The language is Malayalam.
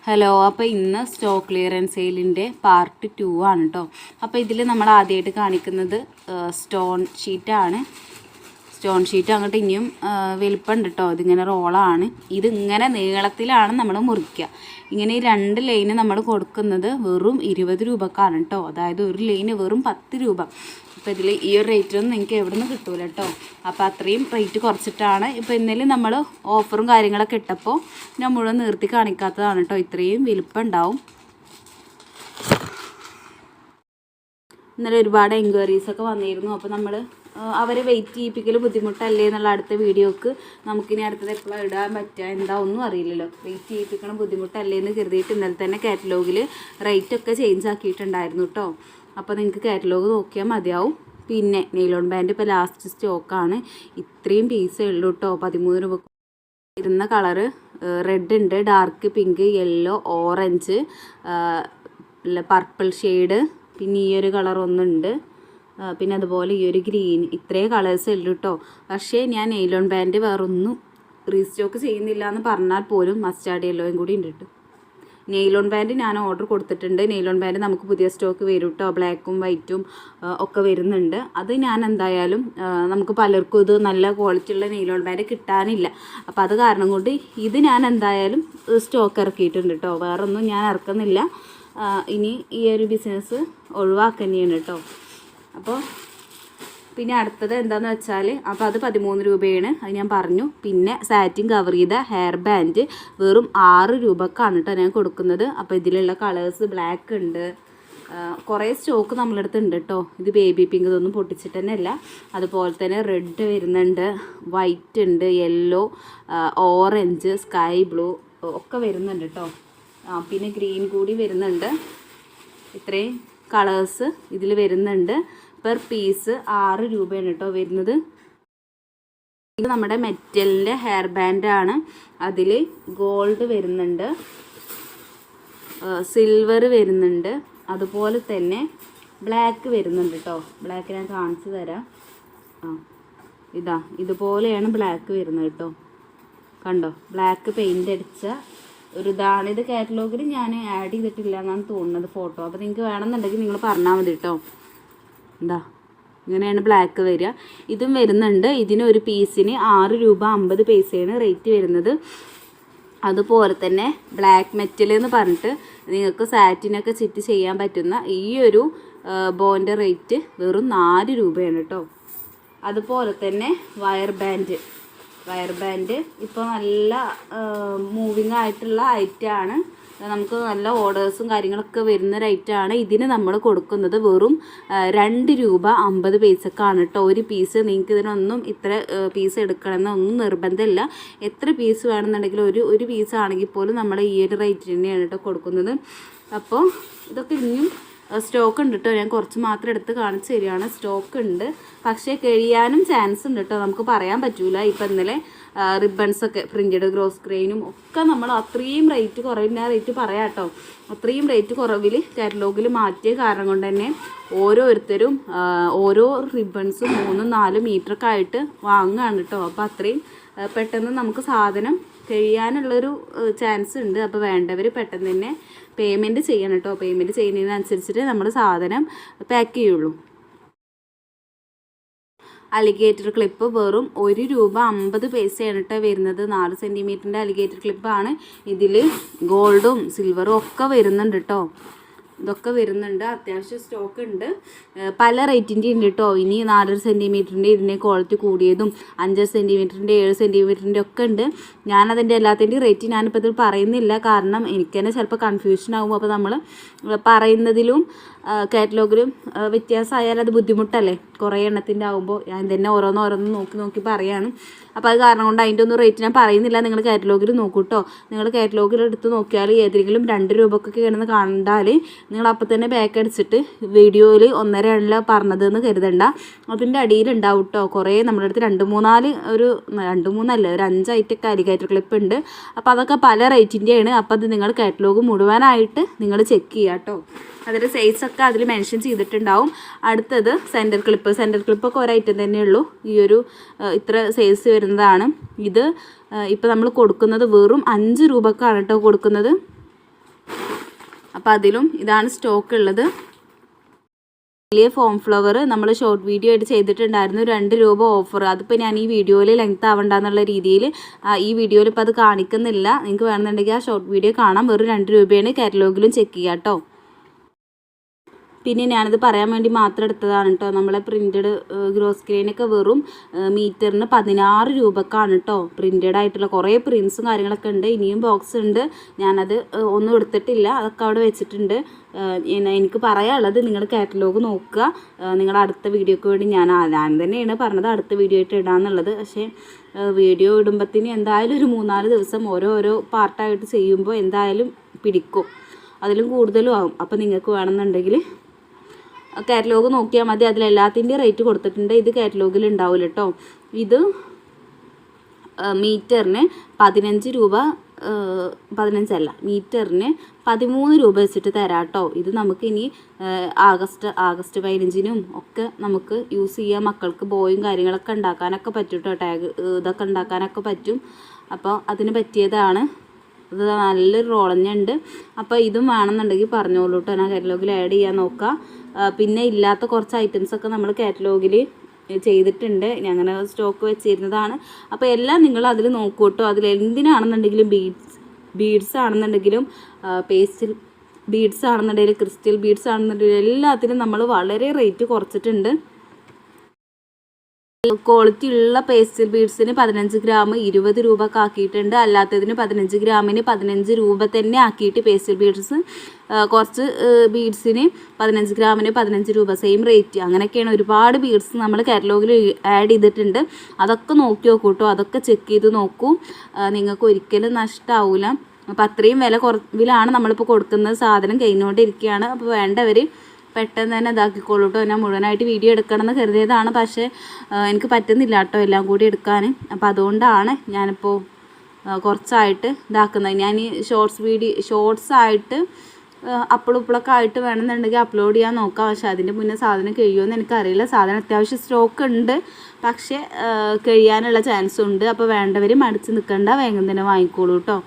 ഹലോ, അപ്പോൾ ഇന്ന് സ്റ്റോക്ക് ക്ലിയറൻസ് സെയിലിൻ്റെ പാർട്ട് 2 ആണ് കേട്ടോ. അപ്പോൾ ഇതിൽ നമ്മൾ ആദ്യമായിട്ട് കാണിക്കുന്നത് സ്റ്റോൺ ഷീറ്റാണ്. സ്റ്റോൺ ഷീറ്റ് അങ്ങോട്ട് ഇനിയും വലിപ്പമുണ്ട് കേട്ടോ. ഇതിങ്ങനെ റോളാണ്. ഇതിങ്ങനെ നീളത്തിലാണ് നമ്മൾ മുറിക്കുക. ഇങ്ങനെ ഈ 2 ലൈന് നമ്മൾ കൊടുക്കുന്നത് വെറും 20 രൂപക്കാണ് കേട്ടോ. അതായത് ഒരു ലൈന് വെറും 10 രൂപ. അപ്പോൾ ഇതിൽ ഈ ഒരു റേറ്റൊന്നും നിങ്ങൾക്ക് എവിടെ നിന്ന് കിട്ടൂല കേട്ടോ. അപ്പോൾ അത്രയും റേറ്റ് കുറച്ചിട്ടാണ്. ഇപ്പോൾ ഇന്നലെ നമ്മൾ ഓഫറും കാര്യങ്ങളൊക്കെ ഇട്ടപ്പോൾ ഞാൻ മുഴുവൻ നിർത്തി കാണിക്കാത്തതാണ് കേട്ടോ. ഇത്രയും വലിപ്പം ഉണ്ടാവും. ഇന്നലെ ഒരുപാട് എൻക്വയറീസൊക്കെ വന്നിരുന്നു. അപ്പോൾ നമ്മൾ അവരെ വെയിറ്റ് ചെയ്യിപ്പിക്കൽ ബുദ്ധിമുട്ടല്ലേ എന്നുള്ള അടുത്ത വീഡിയോക്ക് നമുക്കിനി അടുത്തത് എപ്പോഴും ഇടാൻ പറ്റുക എന്താ ഒന്നും അറിയില്ലല്ലോ. വെയിറ്റ് ചെയ്യിപ്പിക്കണം ബുദ്ധിമുട്ടല്ലേ എന്ന് കരുതിയിട്ട് ഇന്നലെ തന്നെ കാറ്റലോഗിൽ റേറ്റൊക്കെ ചേഞ്ച് ആക്കിയിട്ടുണ്ടായിരുന്നു കേട്ടോ. അപ്പോൾ നിങ്ങൾക്ക് കാറ്റലോഗ് നോക്കിയാൽ മതിയാവും. പിന്നെ നെയിലോൺ ബാൻഡ് ഇപ്പോൾ ലാസ്റ്റ് സ്റ്റോക്കാണ്. ഇത്രയും പീസേ ഉള്ളൂ കേട്ടോ. 13 രൂപ ഇരുന്ന കളറ് റെഡ് ഉണ്ട്, dark pink, yellow, orange, purple shade, പിന്നെ ഈ ഒരു കളർ ഒന്നുണ്ട്, പിന്നെ അതുപോലെ ഈ ഒരു ഗ്രീൻ. ഇത്രയും കളേഴ്സ് ഉള്ളൂ കേട്ടോ. പക്ഷേ ഞാൻ നെയിലോൺ ബാൻഡ് വേറൊന്നും റീസ്റ്റോക്ക് ചെയ്യുന്നില്ല എന്ന് പറഞ്ഞാൽ പോലും മസ്റ്റാർഡ് യെല്ലോയും കൂടി ഉണ്ട് കേട്ടോ. നെയിലോൺ ബാൻഡ് ഞാൻ ഓർഡർ കൊടുത്തിട്ടുണ്ട്. നെയിലോൺ ബാൻഡ് നമുക്ക് പുതിയ സ്റ്റോക്ക് വരും കേട്ടോ. ബ്ലാക്കും വൈറ്റും ഒക്കെ വരുന്നുണ്ട്. അത് ഞാൻ എന്തായാലും നമുക്ക് പലർക്കും ഇത് നല്ല ക്വാളിറ്റി ഉള്ള നെയിലോൺ ബാൻഡ് കിട്ടാനില്ല. അപ്പോൾ അത് കാരണം കൊണ്ട് ഇത് ഞാൻ എന്തായാലും സ്റ്റോക്ക് ഇറക്കിയിട്ടുണ്ട് കേട്ടോ. വേറൊന്നും ഞാൻ ഇറക്കുന്നില്ല. ഇനി ഈ ഒരു ബിസിനസ് ഒഴിവാക്കുന്നതാണ് കേട്ടോ. അപ്പോൾ പിന്നെ അടുത്തത് എന്താണെന്ന് വെച്ചാൽ അപ്പോൾ അത് 13 രൂപയാണ്, അത് ഞാൻ പറഞ്ഞു. പിന്നെ സാറ്റിൻ കവർ ചെയ്ത ഹെയർ ബാൻഡ് വെറും 6 രൂപക്കാണ് കേട്ടോ ഞാൻ കൊടുക്കുന്നത്. അപ്പോൾ ഇതിലുള്ള കളേഴ്സ് ബ്ലാക്ക് ഉണ്ട്, കുറേ സ്റ്റോക്ക് നമ്മളടുത്ത് ഉണ്ട് കേട്ടോ. ഇത് ബേബി പിങ്ക്, ഇതൊന്നും പൊട്ടിച്ചിട്ട് തന്നെ അല്ല. അതുപോലെ തന്നെ റെഡ് വരുന്നുണ്ട്, വൈറ്റ് ഉണ്ട്, യെല്ലോ, ഓറഞ്ച്, സ്കൈ ബ്ലൂ ഒക്കെ വരുന്നുണ്ട് കേട്ടോ. പിന്നെ ഗ്രീൻ കൂടി വരുന്നുണ്ട്. ഇത്രയും കളേഴ്സ് ഇതിൽ വരുന്നുണ്ട്. പെർ പീസ് 6 രൂപയാണ് കേട്ടോ വരുന്നത്. ഇത് നമ്മുടെ മെറ്റലിൻ്റെ ഹെയർ ബാൻഡാണ്. അതിൽ ഗോൾഡ് വരുന്നുണ്ട്, സിൽവർ വരുന്നുണ്ട്, അതുപോലെ തന്നെ ബ്ലാക്ക് വരുന്നുണ്ട് കേട്ടോ. ബ്ലാക്ക് ഞാൻ കാണിച്ചു തരാം. ഇതുപോലെയാണ് ബ്ലാക്ക് വരുന്നത് കേട്ടോ. കണ്ടോ, ബ്ലാക്ക് പെയിൻ്റ് അടിച്ച ഒരു ഇതാണ്. ഇത് കാറ്റലോഗിൽ ഞാൻ ആഡ് ചെയ്തിട്ടില്ല എന്നാണ് തോന്നുന്നത് ഫോട്ടോ. അപ്പോൾ നിങ്ങൾക്ക് വേണമെന്നുണ്ടെങ്കിൽ നിങ്ങൾ പറഞ്ഞാൽ മതി കേട്ടോ. ഇങ്ങനെയാണ് ബ്ലാക്ക് വരിക. ഇതും വരുന്നുണ്ട്. ഇതിന് ഒരു പീസിന് 6 രൂപ 50 പൈസയാണ് റേറ്റ് വരുന്നത്. അതുപോലെ തന്നെ ബ്ലാക്ക് മെറ്റൽ എന്ന് പറഞ്ഞിട്ട് നിങ്ങൾക്ക് സാറ്റിനൊക്കെ ചിറ്റ് ചെയ്യാൻ പറ്റുന്ന ഈ ഒരു ബോൻ്റെ റേറ്റ് വെറും 4 രൂപയാണ് കേട്ടോ. അതുപോലെ തന്നെ വയർ ബാൻഡ് ഇപ്പോൾ നല്ല മൂവിങ് ആയിട്ടുള്ള ഐറ്റമാണ്. നമുക്ക് നല്ല ഓർഡേഴ്സും കാര്യങ്ങളൊക്കെ വരുന്ന റേറ്റാണ്. ഇതിന് നമ്മൾ കൊടുക്കുന്നത് വെറും 2 രൂപ 50 പൈസക്കാണ് കേട്ടോ. ഒരു പീസ്. നിങ്ങൾക്ക് ഇതിനൊന്നും ഇത്ര പീസ് എടുക്കണമെന്നൊന്നും നിർബന്ധമില്ല. എത്ര പീസ് വേണമെന്നുണ്ടെങ്കിൽ ഒരു പീസ് ആണെങ്കിൽ പോലും നമ്മൾ ഈ ഒരു റേറ്റ് തന്നെയാണ് കേട്ടോ കൊടുക്കുന്നത്. അപ്പോൾ ഇതൊക്കെ ഇനിയും സ്റ്റോക്ക് ഉണ്ട് കേട്ടോ. ഞാൻ കുറച്ച് മാത്രം എടുത്ത് കാണിച്ചു തരികയാണ്. സ്റ്റോക്ക് ഉണ്ട്, പക്ഷേ കഴിയാനും ചാൻസ് ഉണ്ട് കേട്ടോ. നമുക്ക് പറയാൻ പറ്റൂല. ഇപ്പം ഇന്നലെ റിബൺസൊക്കെ പ്രിൻറ്റഡ് ഗ്രോസ് ഗ്രെയിനും ഒക്കെ നമ്മൾ അത്രയും റേറ്റ് കുറവിന് റേറ്റ് പറയാം കേട്ടോ. അത്രയും റേറ്റ് കുറവിൽ കാറ്റലോഗിൽ മാറ്റിയ കാരണം കൊണ്ട് തന്നെ ഓരോരുത്തരും ഓരോ റിബൺസും 3-4 മീറ്ററൊക്കെ ആയിട്ട് വാങ്ങുകയാണ് കേട്ടോ. അപ്പോൾ അത്രയും പെട്ടെന്ന് നമുക്ക് സാധനം കഴിയാനുള്ളൊരു ചാൻസ് ഉണ്ട്. അപ്പോൾ വേണ്ടവർ പെട്ടെന്ന് തന്നെ പേയ്മെൻറ്റ് ചെയ്യണം കേട്ടോ. പേയ്മെൻറ്റ് ചെയ്യുന്നതിനനുസരിച്ചിട്ട് നമ്മൾ സാധനം പാക്ക് ചെയ്യുള്ളൂ. അലിഗേറ്റർ ക്ലിപ്പ് വെറും 1 രൂപ 50 പൈസയാണ് കേട്ടോ വരുന്നത്. 4 സെൻറ്റിമീറ്ററിൻ്റെ അലിഗേറ്റർ ക്ലിപ്പാണ്. ഇതിൽ ഗോൾഡും സിൽവറും ഒക്കെ വരുന്നുണ്ട് കേട്ടോ. ഇതൊക്കെ വരുന്നുണ്ട്. അത്യാവശ്യം സ്റ്റോക്ക് ഉണ്ട്. പല റേറ്റിൻ്റെ ഉണ്ട് കേട്ടോ. ഇനി 4 സെൻറ്റിമീറ്ററിൻ്റെ ഇതിൻ്റെ ക്വാളിറ്റി കൂടിയതും 5 സെൻറ്റിമീറ്ററിൻ്റെ 7 സെൻറ്റിമീറ്ററിൻ്റെ ഒക്കെ ഉണ്ട്. ഞാനതിൻ്റെ എല്ലാത്തിൻ്റെയും റേറ്റ് ഞാനിപ്പോൾ ഇതിൽ പറയുന്നില്ല. കാരണം എനിക്ക് തന്നെ ചിലപ്പോൾ കൺഫ്യൂഷൻ ആകും. അപ്പോൾ നമ്മൾ പറയുന്നതിലും കാറ്റലോഗിലും വ്യത്യാസമായാൽ അത് ബുദ്ധിമുട്ടല്ലേ. കുറേ എണ്ണത്തിൻ്റെ ആകുമ്പോൾ ഞാൻ തന്നെ ഓരോന്നോരോന്ന് നോക്കി പറയാണ്. അപ്പോൾ അത് കാരണം കൊണ്ട് അതിൻ്റെ ഒന്നും റേറ്റ് ഞാൻ പറയുന്നില്ല. നിങ്ങൾ കാറ്റലോഗിൽ നോക്കൂ കേട്ടോ. നിങ്ങൾ കാറ്റലോഗിൽ എടുത്ത് നോക്കിയാൽ ഏതെങ്കിലും 2 രൂപക്കൊക്കെ കിടന്ന് കണ്ടാൽ നിങ്ങൾ അപ്പോൾ തന്നെ ബാക്ക് അടിച്ചിട്ട് വീഡിയോയിൽ 1.5 പറഞ്ഞതെന്ന് കരുതണ്ട. അതിൻ്റെ അടിയിലുണ്ടാവും കേട്ടോ. കുറേ നമ്മുടെ അടുത്ത് 2-3 ഒരു 5 ഐറ്റൊക്കെ അലിഗേറ്റർ ക്ലിപ്പ് ഉണ്ട്. അപ്പോൾ അതൊക്കെ പല റേറ്റിൻ്റെയാണ്. അപ്പോൾ അത് നിങ്ങൾ കാറ്റലോഗ് മുഴുവനായിട്ട് നിങ്ങൾ ചെക്ക് ചെയ്യുക കേട്ടോ. അതിൻ്റെ സൈസൊക്കെ അതിൽ മെൻഷൻ ചെയ്തിട്ടുണ്ടാവും. അടുത്തത് സെൻറ്റർ ക്ലിപ്പൊക്കെ ഒരൈറ്റം തന്നെയുള്ളൂ. ഈ ഒരു ഇത്ര സൈസ് വരുന്നതാണ്. ഇത് ഇപ്പോൾ നമ്മൾ കൊടുക്കുന്നത് വെറും 5 രൂപക്കാണ് കേട്ടോ കൊടുക്കുന്നത്. അപ്പോൾ അതിലും ഇതാണ് സ്റ്റോക്ക് ഉള്ളത്. വലിയ ഫോം ഫ്ലവർ നമ്മൾ ഷോർട്ട് വീഡിയോ ആയിട്ട് ചെയ്തിട്ടുണ്ടായിരുന്നു, 2 രൂപ ഓഫർ. അതിപ്പോൾ ഞാൻ ഈ വീഡിയോയിൽ ലെങ്ത് ആവണ്ടെന്നുള്ള രീതിയിൽ ഈ വീഡിയോയിൽ ഇപ്പോൾ അത് കാണിക്കുന്നില്ല. നിങ്ങൾക്ക് വേണമെന്നുണ്ടെങ്കിൽ ആ ഷോർട്ട് വീഡിയോ കാണാം. വെറും 2 രൂപയാണ്. കാറ്റലോഗിലും ചെക്ക് ചെയ്യാം കേട്ടോ. പിന്നെ ഞാനത് പറയാൻ വേണ്ടി മാത്രം എടുത്തതാണ് കേട്ടോ. നമ്മളെ പ്രിൻറ്റഡ് ഗ്രോസ് സ്ക്രീനൊക്കെ വെറും മീറ്ററിന് 16 രൂപക്കാണ് കേട്ടോ. പ്രിൻറ്റഡ് ആയിട്ടുള്ള കുറേ പ്രിൻസും കാര്യങ്ങളൊക്കെ ഉണ്ട്. ഇനിയും ബോക്സ് ഉണ്ട്, ഞാനത് ഒന്നും എടുത്തിട്ടില്ല, അതൊക്കെ അവിടെ വെച്ചിട്ടുണ്ട്. എനിക്ക് പറയാനുള്ളത് നിങ്ങൾ കാറ്റലോഗ് നോക്കുക. നിങ്ങളുടെ അടുത്ത വീഡിയോക്ക് വേണ്ടി ഞാൻ തന്നെയാണ് പറഞ്ഞത് അടുത്ത വീഡിയോ ആയിട്ട് ഇടാന്നുള്ളത്. പക്ഷേ വീഡിയോ ഇടുമ്പോഴത്തേന് എന്തായാലും ഒരു 3-4 ദിവസം ഓരോ പാർട്ടായിട്ട് ചെയ്യുമ്പോൾ എന്തായാലും പിടിക്കും, അതിലും കൂടുതലും ആവും. അപ്പോൾ നിങ്ങൾക്ക് വേണമെന്നുണ്ടെങ്കിൽ കാറ്റലോഗ് നോക്കിയാൽ മതി. അതിലെല്ലാത്തിൻ്റെയും റേറ്റ് കൊടുത്തിട്ടുണ്ട്. ഇത് കാറ്റലോഗിൽ ഉണ്ടാവില്ല കേട്ടോ. ഇത് മീറ്ററിന് 15 രൂപ, 15 മീറ്ററിന് 13 രൂപ വെച്ചിട്ട് തരാം കേട്ടോ. ഇത് നമുക്ക് ഇനി ആഗസ്റ്റ് 15-നും ഒക്കെ നമുക്ക് യൂസ് ചെയ്യാം. മക്കൾക്ക് ബോയും കാര്യങ്ങളൊക്കെ ഉണ്ടാക്കാനൊക്കെ പറ്റും കേട്ടോ. ടാഗ് ഇതൊക്കെ ഉണ്ടാക്കാനൊക്കെ പറ്റും. അപ്പോൾ അതിന് പറ്റിയതാണ്. ഇത് നല്ലൊരു റോളഞ്ഞുണ്ട്. അപ്പോൾ ഇതും വേണമെന്നുണ്ടെങ്കിൽ പറഞ്ഞോളൂ കേട്ടോ, ഞാൻ കാറ്റലോഗിൽ ആഡ് ചെയ്യാൻ നോക്കാം. പിന്നെ ഇല്ലാത്ത കുറച്ച് ഐറ്റംസൊക്കെ നമ്മൾ കാറ്റലോഗിൽ ചെയ്തിട്ടുണ്ട്, അങ്ങനെ സ്റ്റോക്ക് വെച്ചിരുന്നതാണ്. അപ്പോൾ എല്ലാം നിങ്ങൾ അതിൽ നോക്കൂ കേട്ടോ. അതിൽ എന്തിനാണെന്നുണ്ടെങ്കിലും ബീഡ്സ് ആണെന്നുണ്ടെങ്കിലും പേസ്റ്റൽ ബീഡ്സ് ആണെന്നുണ്ടെങ്കിലും ക്രിസ്റ്റൽ ബീഡ്സ് ആണെന്നുണ്ടെങ്കിലും എല്ലാത്തിനും നമ്മൾ വളരെ റേറ്റ് കുറച്ചിട്ടുണ്ട്. ക്വാളിറ്റി ഉള്ള പേസ്റ്റൽ ബീഡ്സിന് 15 ഗ്രാം 20 രൂപക്ക് ആക്കിയിട്ടുണ്ട്. അല്ലാത്തതിന് 15 ഗ്രാമിന് 15 രൂപ തന്നെ ആക്കിയിട്ട് പേസ്റ്റൽ ബീഡ്സ്, കുറച്ച് ബീഡ്സിന് 15 ഗ്രാമിന് 15 രൂപ, സെയിം റേറ്റ്. അങ്ങനെയൊക്കെയാണ് ഒരുപാട് ബീഡ്സ് നമ്മൾ കാറ്റലോഗിൽ ആഡ് ചെയ്തിട്ടുണ്ട്. അതൊക്കെ നോക്കി നോക്കൂ കേട്ടോ, അതൊക്കെ ചെക്ക് ചെയ്ത് നോക്കൂ. നിങ്ങൾക്ക് ഒരിക്കലും നഷ്ടമാവില്ല. അപ്പോൾ അത്രയും വില കുറവിലാണ് നമ്മളിപ്പോൾ കൊടുക്കുന്നത്. സാധനം കഴിഞ്ഞുകൊണ്ടിരിക്കുകയാണ്. അപ്പോൾ വേണ്ടവർ പെട്ടെന്ന് തന്നെ ഇതാക്കിക്കോളൂ കേട്ടോ. ഞാൻ മുഴുവനായിട്ട് വീഡിയോ എടുക്കണമെന്ന് കരുതിയതാണ്, പക്ഷേ എനിക്ക് പറ്റുന്നില്ല കേട്ടോ എല്ലാം കൂടി എടുക്കാൻ. അപ്പോൾ അതുകൊണ്ടാണ് ഞാനിപ്പോൾ കുറച്ചായിട്ട് ഇതാക്കുന്നത്. ഞാൻ ഈ ഷോർട്സ് ആയിട്ട് ഇപ്പോഴൊക്കെ ആയിട്ട് വേണമെന്നുണ്ടെങ്കിൽ അപ്ലോഡ് ചെയ്യാൻ നോക്കാം. പക്ഷേ അതിൻ്റെ മുന്നേ സാധനം കഴിയുമെന്ന് എനിക്കറിയില്ല. സാധനം അത്യാവശ്യം സ്റ്റോക്ക് ഉണ്ട്, പക്ഷേ കഴിയാനുള്ള ചാൻസ് ഉണ്ട്. അപ്പോൾ വേണ്ടവർ മടിച്ച് നിൽക്കണ്ട, വേഗം തന്നെ വാങ്ങിക്കോളൂ കേട്ടോ.